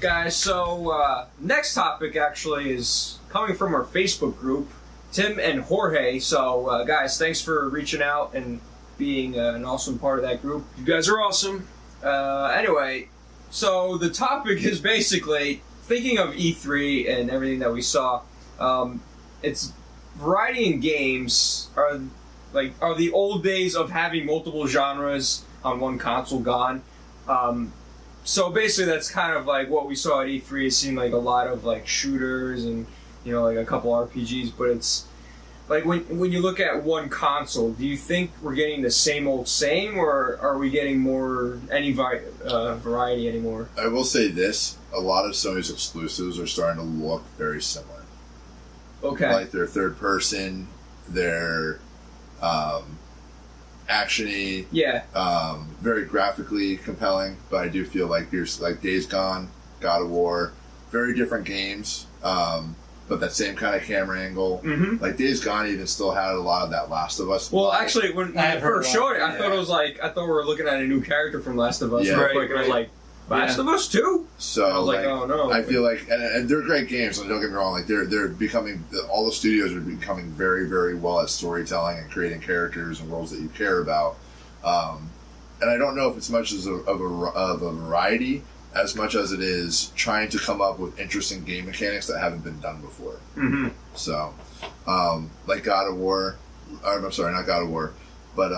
guys. So, next topic actually is coming from our Facebook group, Tim and Jorge. So, guys, thanks for reaching out and being an awesome part of that group. You guys are awesome. Anyway, so the topic is basically thinking of E3 and everything that we saw. It's variety in games are the old days of having multiple genres on one console gone. So basically, that's kind of like what we saw at E3. It seemed like a lot of like shooters and like a couple RPGs. But it's like when you look at one console, do you think we're getting the same old same, or are we getting any variety anymore? I will say this: a lot of Sony's exclusives are starting to look very similar. Okay. Like they're third person, they're actiony, very graphically compelling. But I do feel like there's like Days Gone, God of War, very different games, but that same kind of camera angle. Mm-hmm. Like Days Gone even still had a lot of that Last of Us. Well, actually, when I first showed it, I thought we were looking at a new character from Last of Us. Yeah. Real quick, and I was like, Last of Us 2? So I was like, oh no. I feel like, and they're great games. Don't get me wrong. Like they're becoming, all the studios are becoming very, very well at storytelling and creating characters and worlds that you care about. And I don't know if it's much as of a variety as much as it is trying to come up with interesting game mechanics that haven't been done before. Mm-hmm. So, like God of War. I'm sorry, not God of War, but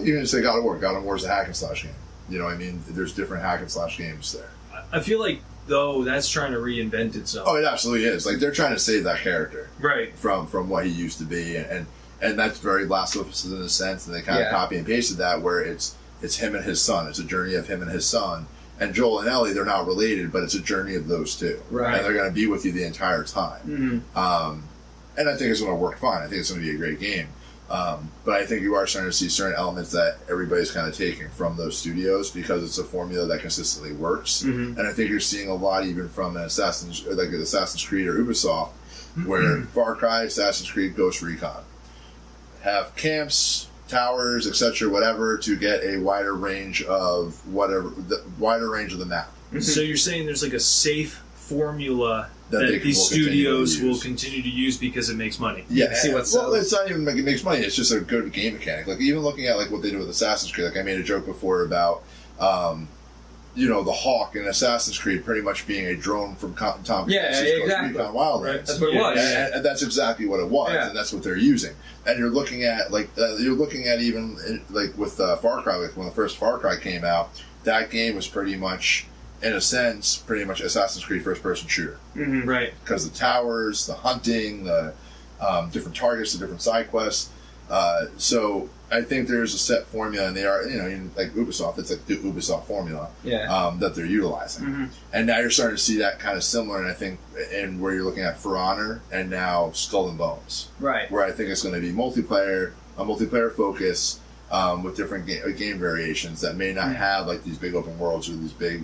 you can say God of War. God of War is a hack and slash game. You know what I mean? There's different hack and slash games there. I feel like, though, that's trying to reinvent itself. Oh, it absolutely is. Like, they're trying to save that character. Right. From what he used to be. And that's very Last of Us in a sense. And they kind of copy and pasted that where it's him and his son. It's a journey of him and his son. And Joel and Ellie, they're not related, but it's a journey of those two. Right. And they're going to be with you the entire time. Mm-hmm. And I think it's going to work fine. I think it's going to be a great game. But I think you are starting to see certain elements that everybody's kind of taking from those studios because it's a formula that consistently works. Mm-hmm. And I think you're seeing a lot even from an Assassin's Creed or Ubisoft, where Far Cry, Assassin's Creed, Ghost Recon have camps, towers, etc., whatever, to get a wider range of the map. Mm-hmm. So you're saying there's like a safe formula that these will studios will continue to use because it makes money. Yeah, see what's it's not even it makes money. It's just a good game mechanic. Like even looking at like what they do with Assassin's Creed. Like I made a joke before about, the Hawk in Assassin's Creed pretty much being a drone from Tom Clancy's exactly. Recon Wildlands. Right. That's what it was. And that's exactly what it was, and that's what they're using. And you're looking at even like with Far Cry. Like when the first Far Cry came out, that game was pretty much, in a sense, Assassin's Creed first-person shooter. Mm-hmm. Right. Because the towers, the hunting, the different targets, the different side quests. So I think there's a set formula, and they are, like Ubisoft, it's like the Ubisoft formula that they're utilizing. Mm-hmm. And now you're starting to see that kind of similar, and I think, and where you're looking at For Honor and now Skull and Bones. Right. Where I think it's going to be a multiplayer focus, with different game variations that may not have like these big open worlds or these big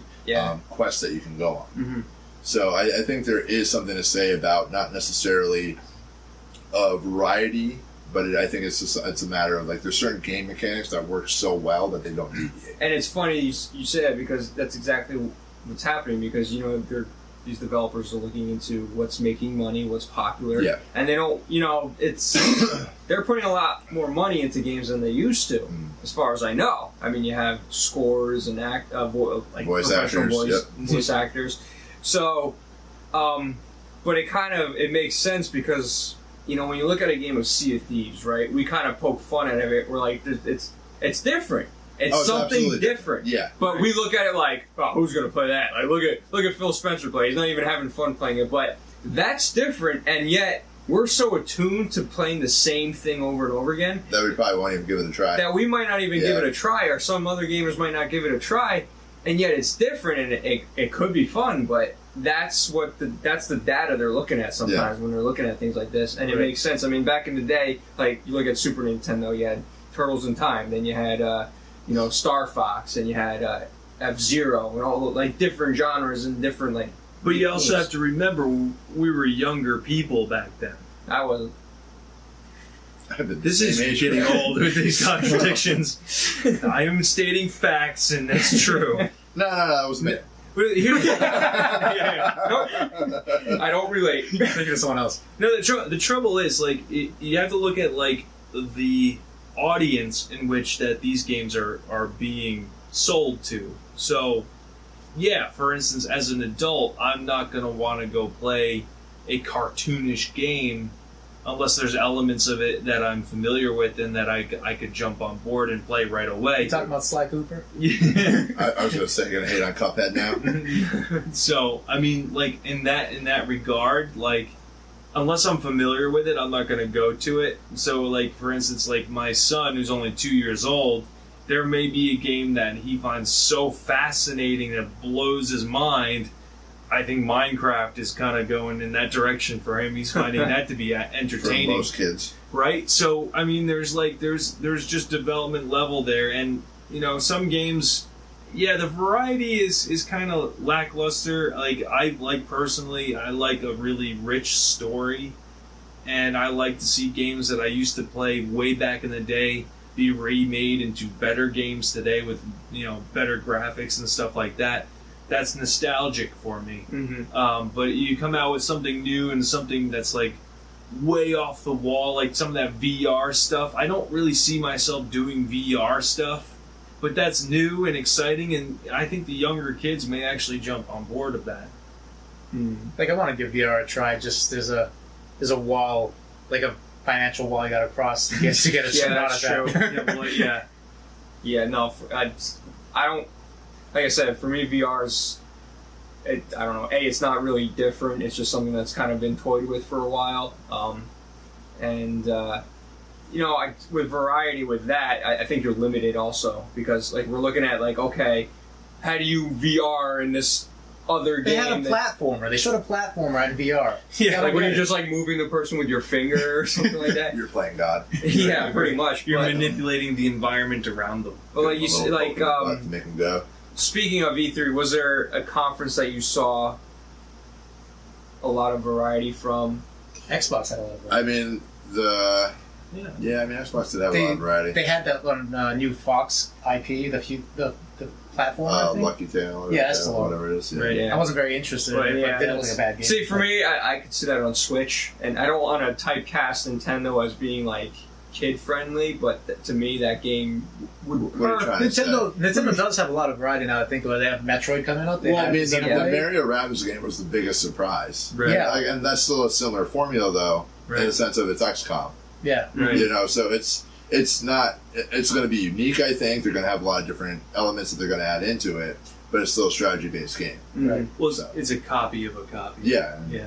quests that you can go on. Mm-hmm. So I think there is something to say about not necessarily a variety, but I think it's a matter of like there's certain game mechanics that work so well that they don't deviate. And it's funny you say that because that's exactly what's happening because these developers are looking into what's making money, what's popular, and they don't. It's they're putting a lot more money into games than they used to, as far as I know. I mean, you have scores and voice actors, voice actors. So, but it makes sense because when you look at a game of Sea of Thieves, right? We kind of poke fun at it. We're like, it's different. It's something different. Yeah. But we look at it like, who's going to play that? Like, look at Phil Spencer play. He's not even having fun playing it. But that's different, and yet we're so attuned to playing the same thing over and over again that we probably won't even give it a try. That we might not even give it a try, or some other gamers might not give it a try, and yet it's different, and it could be fun, but that's the data they're looking at sometimes when they're looking at things like this, and it makes sense. I mean, back in the day, like, you look at Super Nintendo, you had Turtles in Time, then you had Star Fox, and you had F-Zero, and all like different genres and different like. But you also have to remember we were younger people back then. I wasn't. This is getting old with these contradictions. I am stating facts, and that's true. No, that was me. But here's Nope. I don't relate. Thinking of someone else. No, the trouble is, like, you have to look at, like, the audience in which that these games are being sold to. So, yeah, for instance, as an adult, I'm not going to want to go play a cartoonish game unless there's elements of it that I'm familiar with and that I could jump on board and play right away. You talking about Sly Cooper? Yeah. I was going to say, you're going to hate on Cuphead now. So, I mean, like, in that regard, like, unless I'm familiar with it, I'm not going to go to it. So, like, for instance, like, my son, who's only 2 years old, there may be a game that he finds so fascinating that blows his mind. I think Minecraft is kind of going in that direction for him. He's finding that to be entertaining. For most kids. Right? So, I mean, there's just development level there. And, you know, some games, yeah, the variety is kind of lackluster. Like, personally, I like a really rich story. And I like to see games that I used to play way back in the day be remade into better games today with, you know, better graphics and stuff like that. That's nostalgic for me. Mm-hmm. But you come out with something new and something that's like way off the wall, like some of that VR stuff. I don't really see myself doing VR stuff, but that's new and exciting, and I think the younger kids may actually jump on board of that. Like, I want to give VR a try. Just there's a wall, like a financial wall you got to cross to get a Yeah, shot that's at true. that. Yeah, no, I don't. Like I said, for me, VR's. I don't know. It's not really different. It's just something that's kind of been toyed with for a while. You know, with variety with that, I think you're limited also because like we're looking at like, okay, how do you VR in this other They game? had a platformer. They showed a platformer in VR. Yeah, Like when you're just like moving the person with your finger or something like that. You're playing God. Yeah, pretty much. You're but, manipulating the environment around them. but like you see, like to make them go. speaking of E3, was there a conference that you saw a lot of variety from? Xbox had a lot of I mean, Xbox did have a lot of variety. They had that one new Fox IP, the platform. I think. Lucky Tail. Yeah, that's the one. Whatever it is. Yeah. Right, yeah. I wasn't very interested Right, in it, but yeah, it didn't look like a bad game. See, for me, I could see that on Switch, and I don't want to typecast Nintendo as being like kid friendly, but to me, that game would. What are you trying to say? Nintendo does have a lot in the think about it. They have Metroid coming up. They Well, I have mean, the Xenoblade. Mario Rabbids game was the biggest surprise. Right. Yeah. Like, and that's still a similar formula, though, in Right. the sense of it's XCOM. Yeah. Right. You know, so it's not. It's going to be unique. I think they're going to have a lot of different elements that they're going to add into it, but it's still a strategy-based game. Right. Well, So. it's a copy of a copy. Yeah. Yeah.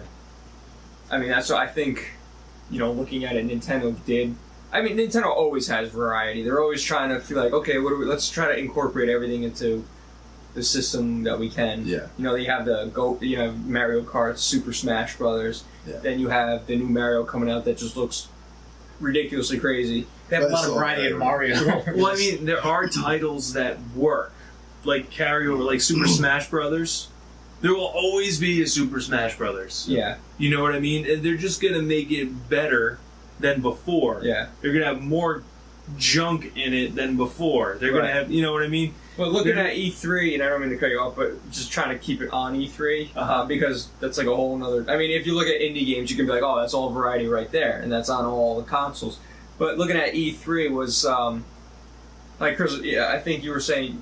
I mean, that's what I think. You know, looking at it, Nintendo did. I mean, Nintendo always has variety. They're always trying to feel like, okay, let's try to incorporate everything into the system that we can. Yeah. You know, you have you have Mario Kart, Super Smash Brothers. Yeah. Then you have the new Mario coming out that just looks ridiculously crazy. They have a But lot it's of all variety in Mario. Mario. Well, I mean, there are titles that work, like carry over, like Super Smash Brothers. There will always be a Super Smash Brothers. Yeah, You know what I mean? And they're just gonna make it better than before. yeah. They're gonna have more junk in it than before. They're Right. gonna have, you know what I mean? But looking They're- at E3, and I don't mean to cut you off, but just trying to keep it on E3, because that's like a whole nother. I mean, if you look at indie games, you can be like, oh, that's all variety right there, and that's on all the consoles. But looking at E3 was, like Chris, yeah, I think you were saying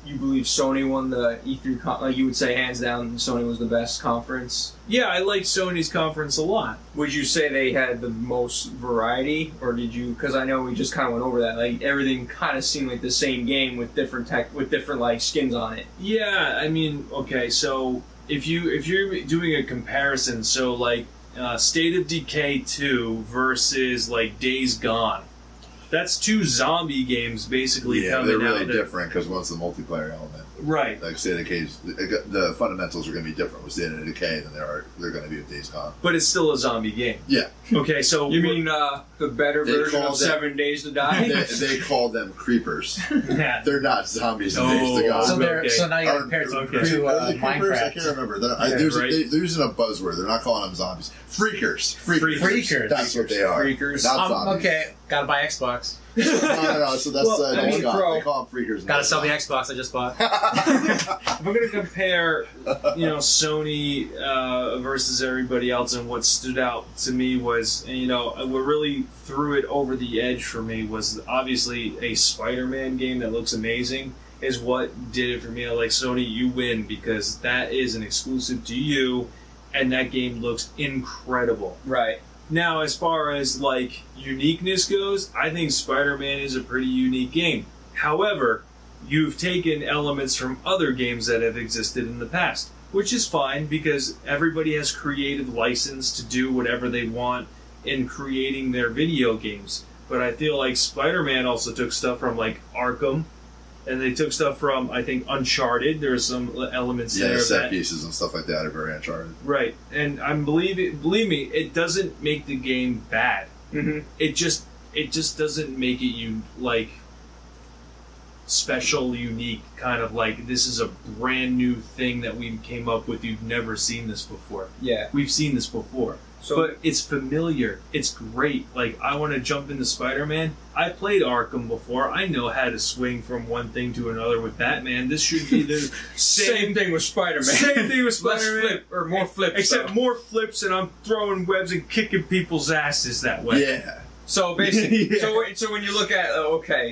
you believe Sony won the E3, like you would say hands down, Sony was the best conference. Yeah, I like Sony's conference a lot. Would you say they had the most variety, or did you? Because I know we just kind of went over that. Like everything kind of seemed like the same game with different different like skins on it. Yeah, I mean, okay, so if you're doing a comparison, so like State of Decay 2 versus like Days Gone, that's two zombie games basically Yeah, coming they're really out. different because one's the multiplayer element. Right. Like State of Decay, the fundamentals are going to be different with State of Decay than they're going to be with Days Gone. But it's still a zombie game. Yeah. Okay, so You mean the better They version call of them- 7 Days to Die? They call them creepers. yeah. They're not zombies in Oh. Days to Gone. So, Okay. so now you Are- compare it to are they creepers? I Minecraft. can't remember. They're, Yeah, right. they're using a buzzword. They're not calling them zombies. Freakers. Freakers. That's what they are. Freakers. Not zombies. Okay, Gotta buy Xbox. No. So that's Well, I mean, Scott. Pro. They call them freakers. Gotta sell the Xbox I just bought. If we're gonna compare, Sony versus everybody else, and what stood out to me was, what really threw it over the edge for me was obviously a Spider-Man game that looks amazing. Is what did it for me. Like, Sony, you win, because that is an exclusive to you, and that game looks incredible. Right. Now, as far as like uniqueness goes, I think Spider-Man is a pretty unique game. However, you've taken elements from other games that have existed in the past, which is fine because everybody has creative license to do whatever they want in creating their video games. But I feel like Spider-Man also took stuff from like Arkham, and they took stuff from, I think, Uncharted. There's some elements there. Set pieces and stuff like that are very Uncharted. Right, and believe me, it doesn't make the game bad. Mm-hmm. It just doesn't make it special, unique, kind of like this is a brand new thing that we came up with. You've never seen this before. Yeah. We've seen this before. So, But it's familiar. It's great. Like, I want to jump into Spider-Man. I played Arkham before. I know how to swing from one thing to another with Batman. This should be the same thing with Spider-Man. Same thing with Less Spider-Man. flip, or more flips. Except more flips, and I'm throwing webs and kicking people's asses that way. Yeah. So basically, Yeah. so when you look at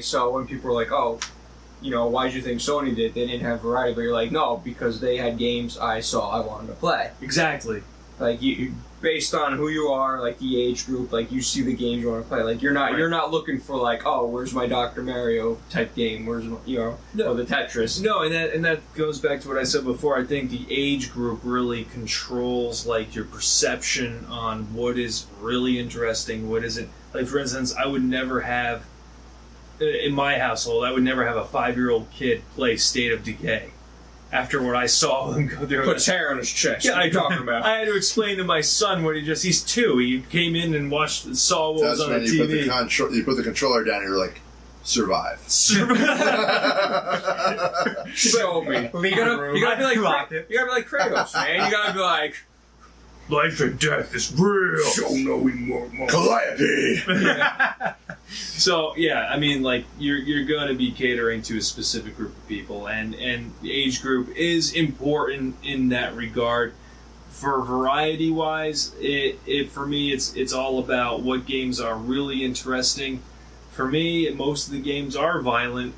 so when people are like, oh, why did you think Sony did? They didn't have variety, but you're like, no, because they had games I wanted to play. Exactly. Like you, based on who you are, like the age group, like you see the games you want to play. Like you're not looking for like, oh, where's my Dr. Mario type game? Where's my, or the Tetris? No, and that goes back to what I said before. I think the age group really controls like your perception on what is really interesting, what isn't. Like, for instance, I would never have in my household, I would never have a 5-year-old kid play State of Decay. After what I saw him go through, Puts hair on his chest. Yeah, what are you talking about? I had to explain to my son what he's 2. He came in and saw what was on the That's TV. when you put the controller down and you're like, survive. Show me. You gotta be like Kratos, man. You gotta be like, life and death is real. show no more. Calliope! So yeah, I mean, like you're going to be catering to a specific group of people, and the age group is important in that regard. For variety wise, it for me it's all about what games are really interesting. For me, most of the games are violent.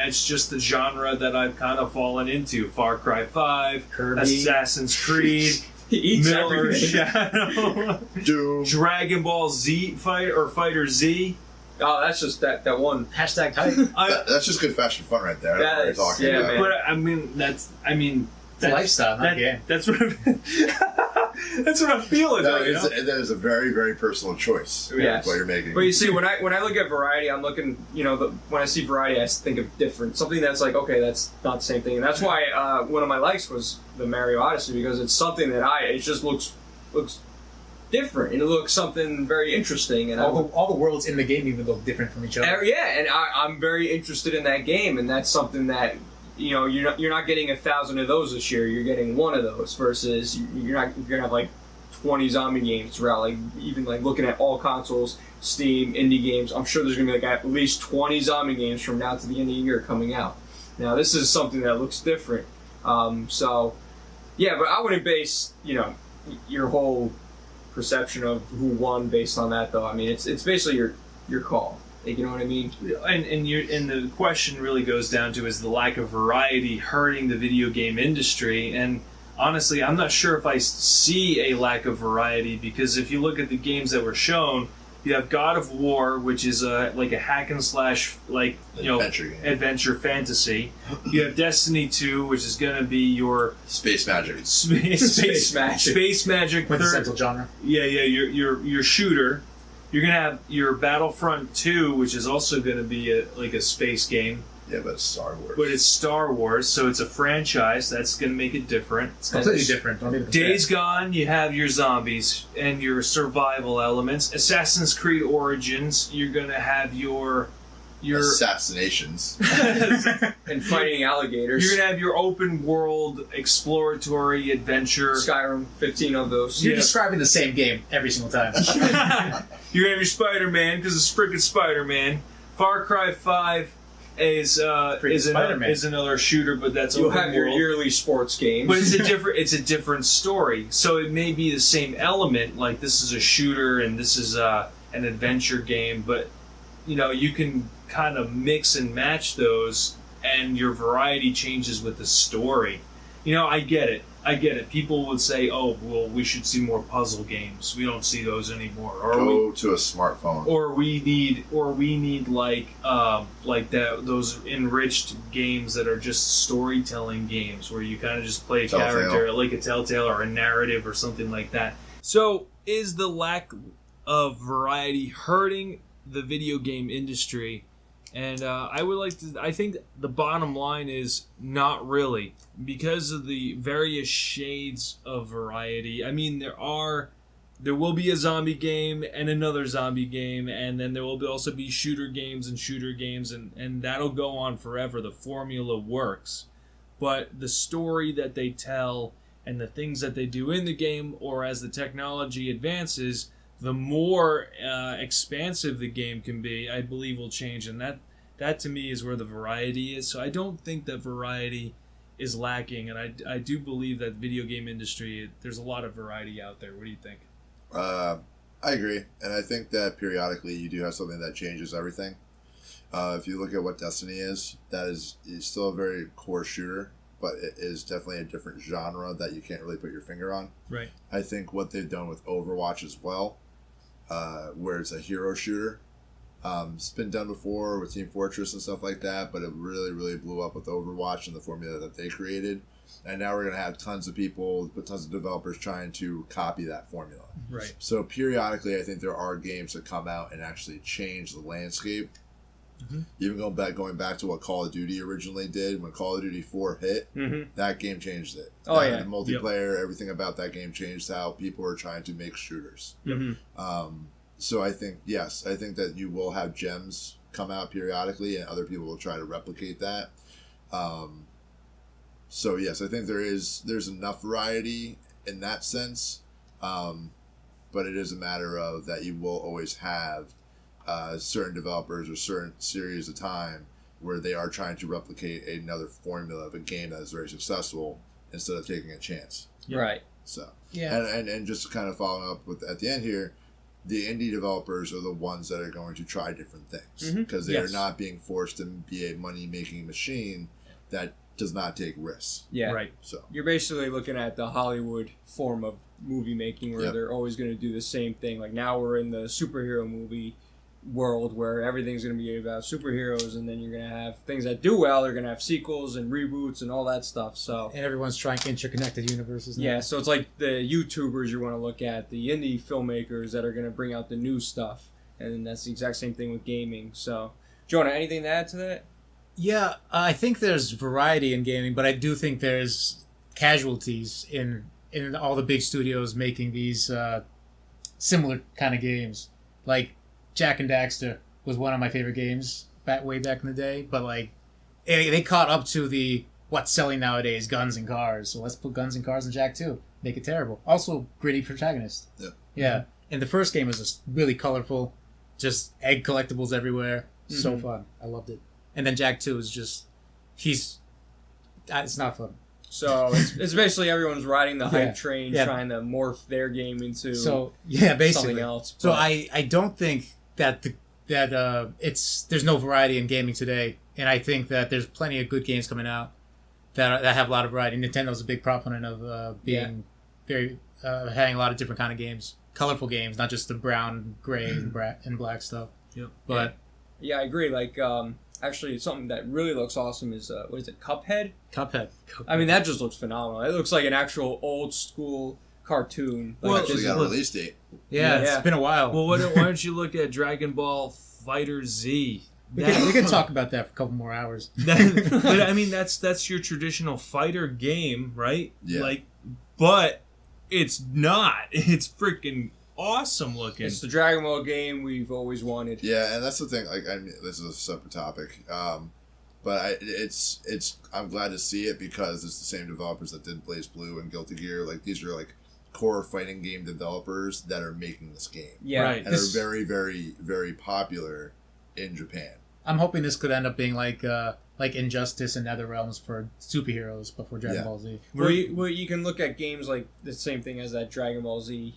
It's just the genre that I've kind of fallen into: Far Cry 5, Kirby. Assassin's Creed. He eats Miller everything. Shadow, Doom. Dragon Ball Z Fighter Z. Oh, that's just that one. Hashtag type. That's just good fashion fun right there. I don't know what you're talking yeah, about. man. But I mean that's lifestyle, not game. That's what that's what I'm feeling. No, though, that is a very, very personal choice. Yes. What you're making. But you see, when I look at variety, I'm looking, when I see variety, I think of different, something that's like, okay, that's not the same thing. And that's why one of my likes was the Mario Odyssey, because it's something that it just looks different, and it looks something very interesting. And All the worlds in the game even look different from each other. yeah, and I'm very interested in that game, and that's something that you're not getting 1,000 of those this year. You're getting one of those versus you're gonna have like 20 zombie games throughout. Like even like looking at all consoles, Steam, indie games. I'm sure there's gonna be like at least 20 zombie games from now to the end of the year coming out. Now this is something that looks different. So yeah, but I wouldn't base your whole perception of who won based on that, though. I mean, it's basically your call. Like, you know what I mean? And the question really goes down to, is the lack of variety hurting the video game industry? And honestly, I'm not sure if I see a lack of variety, because if you look at the games that were shown, you have God of War, which is like a hack and slash, adventure fantasy. You have Destiny 2, which is going to be your Space magic. Space magic Quintessential genre. Yeah, your shooter. You're going to have your Battlefront 2, which is also going to be a space game. Yeah, but it's Star Wars. But it's Star Wars, so it's a franchise. That's going to make it different. It's completely different. Don't even Days Gone, you have your zombies and your survival elements. Assassin's Creed Origins, you're going to have your your assassinations and fighting alligators. You're gonna have your open world exploratory adventure. Skyrim, 15 of those. You're describing the same game every single time. You're gonna have your Spider-Man because it's freaking Spider-Man. Far Cry 5 is another shooter, but that's You'll open have your world. yearly sports games. But it's a different story. So it may be the same element, like this is a shooter and this is an adventure game, but you can kind of mix and match those, and your variety changes with the story. I get it. People would say, "Oh, well, we should see more puzzle games. We don't see those anymore." Or go to a smartphone. Or we need like those enriched games that are just storytelling games where you kind of just play a character, like a Telltale or a narrative or something like that. So, is the lack of variety hurting the video game industry? And I think the bottom line is not really, because of the various shades of variety. I mean, there will be a zombie game and another zombie game, and then there will also be shooter games, and that'll go on forever. The formula works. But the story that they tell and the things that they do in the game, or as the technology advances, the more expansive the game can be, I believe will change. And that to me is where the variety is. So I don't think that variety is lacking. And I do believe that video game industry, there's a lot of variety out there. What do you think? I agree. And I think that periodically you do have something that changes everything. If you look at what Destiny is, that is still a very core shooter, but it is definitely a different genre that you can't really put your finger on. Right. I think what they've done with Overwatch as well, where it's a hero shooter. It's been done before with Team Fortress and stuff like that, but it really, really blew up with Overwatch and the formula that they created. And now we're going to have tons of developers trying to copy that formula. Right. So periodically, I think there are games that come out and actually change the landscape. Mm-hmm. Even going back to what Call of Duty originally did, when Call of Duty 4 hit, that game changed it. Oh, yeah. The multiplayer, everything about that game changed how people are trying to make shooters. Mm-hmm. So I think that you will have gems come out periodically, and other people will try to replicate that. So yes, I think there's enough variety in that sense, but it is a matter of that you will always have certain developers or certain series of time where they are trying to replicate another formula of a game that is very successful instead of taking a chance. Right. So yeah, and just to kind of follow up with at the end here, the indie developers are the ones that are going to try different things because they are not being forced to be a money-making machine that does not take risks. Yeah. Right. So you're basically looking at the Hollywood form of movie making where they're always going to do the same thing. Like now we're in the superhero movie world where everything's going to be about superheroes, and then you're going to have things that do well. They're going to have sequels and reboots and all that stuff. So and everyone's trying interconnected universes now. Yeah, so it's like the YouTubers you want to look at, the indie filmmakers that are going to bring out the new stuff, and that's the exact same thing with gaming. So, Jonah, anything to add to that? Yeah, I think there's variety in gaming, but I do think there's casualties in all the big studios making these similar kind of games. Like Jak and Daxter was one of my favorite games way back in the day, but like they caught up to the what's selling nowadays, guns and cars. So let's put guns and cars in Jak 2. Make it terrible. Also, gritty protagonist. Yeah. And the first game was just really colorful, just egg collectibles everywhere. So fun. I loved it. And then Jak 2 is just, it's not fun. So it's basically everyone's riding the hype train, trying to morph their game into basically something else. So I don't think that there's no variety in gaming today, and I think that there's plenty of good games coming out that have a lot of variety. Nintendo's a big proponent of being very having a lot of different kind of games, colorful games, not just the brown, gray, and black stuff. Yep. But yeah, I agree. Like actually, something that really looks awesome is what is it, Cuphead? Cuphead. I mean, that just looks phenomenal. It looks like an actual old school cartoon. Well, actually got a release date. Yeah, it's been a while. Well, why don't you look at Dragon Ball Fighter Z? We can talk about that for a couple more hours. But I mean, that's your traditional fighter game, right? Yeah. But it's not. It's freaking awesome looking. It's the Dragon Ball game we've always wanted. Yeah, and that's the thing. Like, I mean, this is a separate topic, but I'm glad to see it because it's the same developers that did Blaze Blue and Guilty Gear. Like, these are like core fighting game developers that are making this game. Yeah, Right. And are very, very, very popular in Japan. I'm hoping this could end up being like Injustice and NetherRealms for superheroes, but for Dragon Ball Z. Well, you can look at games like the same thing as that Dragon Ball Z.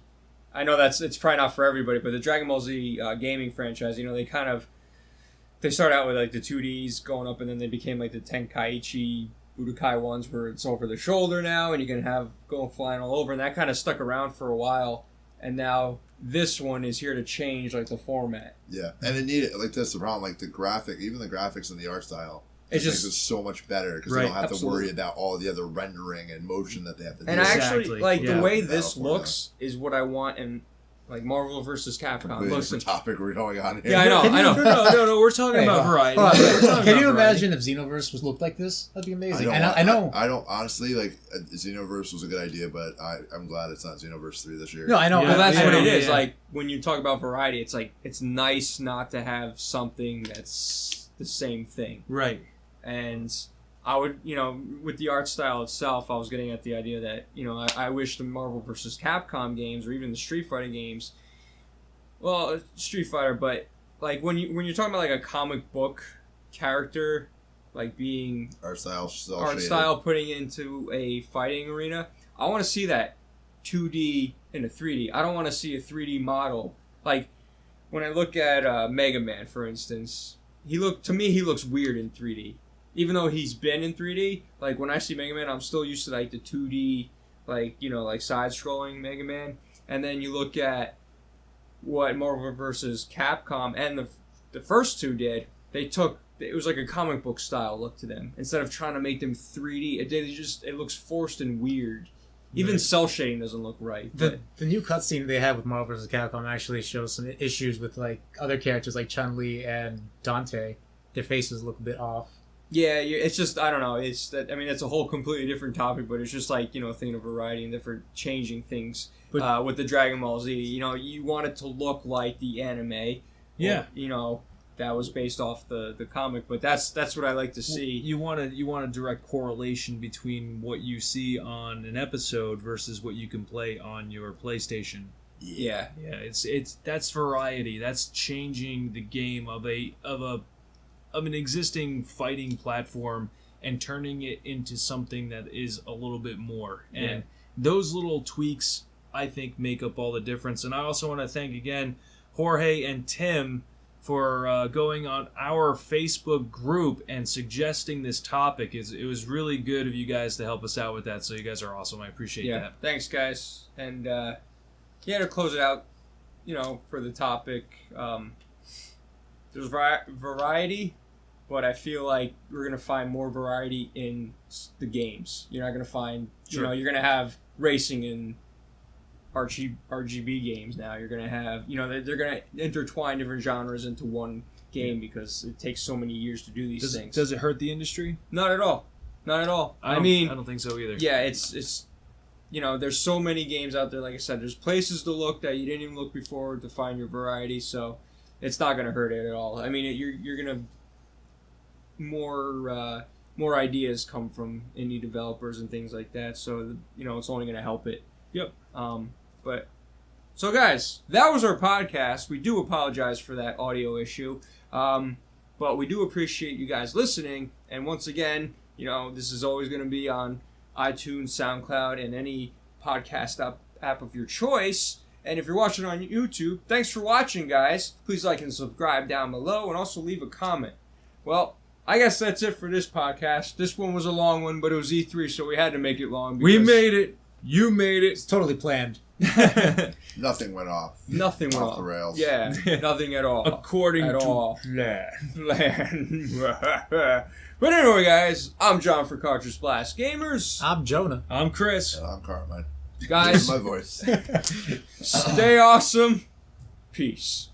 I know it's probably not for everybody, but the Dragon Ball Z gaming franchise, they start out with like the 2Ds going up, and then they became like the Tenkaichi Budokai ones where it's over the shoulder now, and you can have go flying all over, and that kind of stuck around for a while, and now this one is here to change like the format. Yeah, and it needed like that's the problem. Like the graphics and the art style, It's makes just it so much better because Right, they don't have absolutely. to worry about all the other rendering and motion that they have to do. and I actually Exactly, like yeah. the way this Battle for looks is what I want in like Marvel versus Capcom. Completely Looks different topic we're going on here. Yeah, I know. No, we're talking Hey, about variety. Hold on. We're talking Can about you variety. imagine if Xenoverse looked like this? That'd be amazing. I know. I don't honestly like Xenoverse was a good idea, but I'm glad it's not Xenoverse 3 this year. No, I know. Yeah. Well, that's Yeah, what it yeah, is. yeah. Like when you talk about variety, it's like it's nice not to have something that's the same thing. Right. And I would, with the art style itself, I was getting at the idea that I wish the Marvel vs. Capcom games or even the Street Fighter games, well, Street Fighter, but like when you're talking about like a comic book character, like being Art style, putting into a fighting arena, I want to see that 2D into 3D. I don't want to see a 3D model. Like when I look at Mega Man, for instance, he looks weird in 3D. Even though he's been in 3D, like when I see Mega Man, I'm still used to like the 2D, like side-scrolling Mega Man. And then you look at what Marvel vs. Capcom and the first two did. It was like a comic book style look to them. Instead of trying to make them 3D, it looks forced and weird. Even cell shading doesn't look right. The new cutscene they have with Marvel vs. Capcom actually shows some issues with like other characters like Chun-Li and Dante. Their faces look a bit off. Yeah, it's just, I don't know. It's a whole completely different topic, but it's just like, thinking of variety and different changing things with the Dragon Ball Z. You want it to look like the anime. Yeah. Or, that was based off the comic, but that's what I like to see. You want a direct correlation between what you see on an episode versus what you can play on your PlayStation. Yeah. Yeah, it's that's variety. That's changing the game of an existing fighting platform and turning it into something that is a little bit more. And those little tweaks, I think, make up all the difference. And I also want to thank again Jorge and Tim for going on our Facebook group and suggesting this topic. It was really good of you guys to help us out with that. So you guys are awesome. I appreciate that. Thanks, guys. And to close it out, for the topic, there's variety. But I feel like we're going to find more variety in the games. You're not going to find, you're going to have racing in RGB games now. You're going to have, they're going to intertwine different genres into one game because it takes so many years to do these things. Does it hurt the industry? Not at all. Not at all. I don't think so either. Yeah, it's there's so many games out there. Like I said, there's places to look that you didn't even look before to find your variety. So it's not going to hurt it at all. I mean, you're going to more ideas come from indie developers and things like that, so it's only going to help it. Yep. But so guys, that was our podcast. We do apologize for that audio issue, but we do appreciate you guys listening. And once again, this is always going to be on iTunes, SoundCloud, and any podcast app of your choice. And if you're watching on YouTube, thanks for watching, guys. Please like and subscribe down below, and also leave a comment. Well, I guess that's it for this podcast. This one was a long one, but it was E3, so we had to make it long. We made it. You made it. It's totally planned. Nothing went off. Nothing went off the rails. Yeah, nothing at all. According at to all. plan. But anyway, guys, I'm John for Cartridge Blast Gamers. I'm Jonah. I'm Chris. And I'm Carmine. Guys, My voice. stay awesome. Peace.